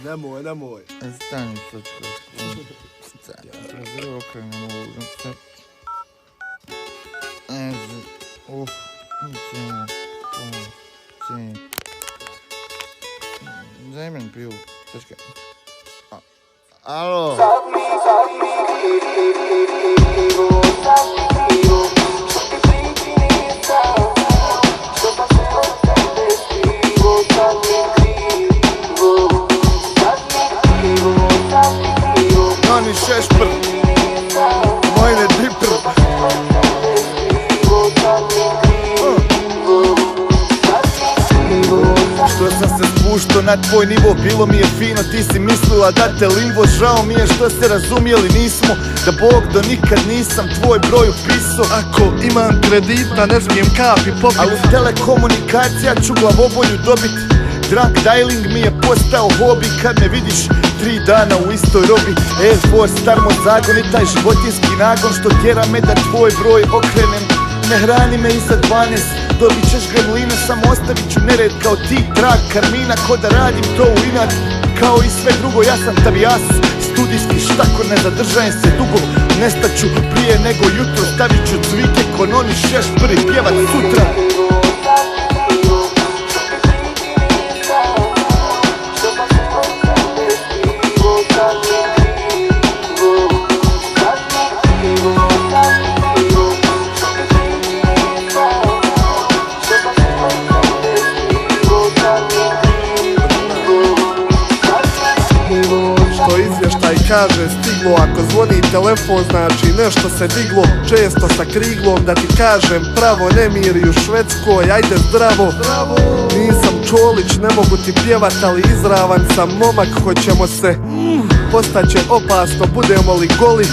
Nemoj. Stani, sočko. Stani, prezirao okrenem ovu. Daj meni pivu, sočke. Alo. Noni Šešpr, mojne dipr. Što sam se spuštao na tvoj nivo, bilo mi je fino, ti si mislila da te limbo. Žao mi je što se razumjeli nismo, da Bog do nikad nisam tvoj broj upisao. Ako imam kredita ne smijem kapi popit, ali u telekomunikacija ću glavobolju dobit. Drunk dialing mi je postao hobi, kad me vidiš 3 dana u istoj robi. Air Force, star moj zagon i taj životinski nagon što tjera me da tvoj broj okrenem. Ne hrani me iza 12, dobit ćeš gremline, samo ostavit ću nered kao ti trag karmina. Ko da radim to u inat, kao i sve drugo ja sam tavijas. Studijski štakor, ne zadržajem se dugo, nestaću prije nego jutro. Stavit ću cvike ko Noni Šešpr i pjevat sutra. što izvještaj kaže stiglo. Ako zvoni telefon znači nešto se diglo. Često sa kriglom da ti kažem pravo, nemiri u Švedskoj, ajde zdravo. Nisam Čolić, ne mogu ti pjevat, ali izravan sam momak. Hoćemo se, postaće opasno, budemo li goli.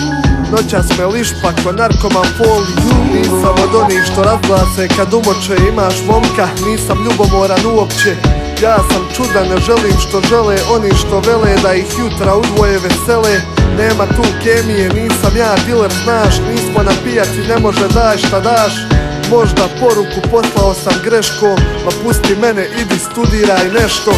Noćas me lišpa ko narkoman foli. Nisam od onih što razglase kad umoče imaš momka. Nisam ljubomoran uopće, ja sam čudan, ne želim što žele oni što vele, da ih jutra udvoje vesele. Nema tu kemije, nisam ja diler, znaš. Nismo na pijaci, ne može daj šta daš. Možda poruku poslao sam greškom, ma pusti mene, idi studiraj nešto.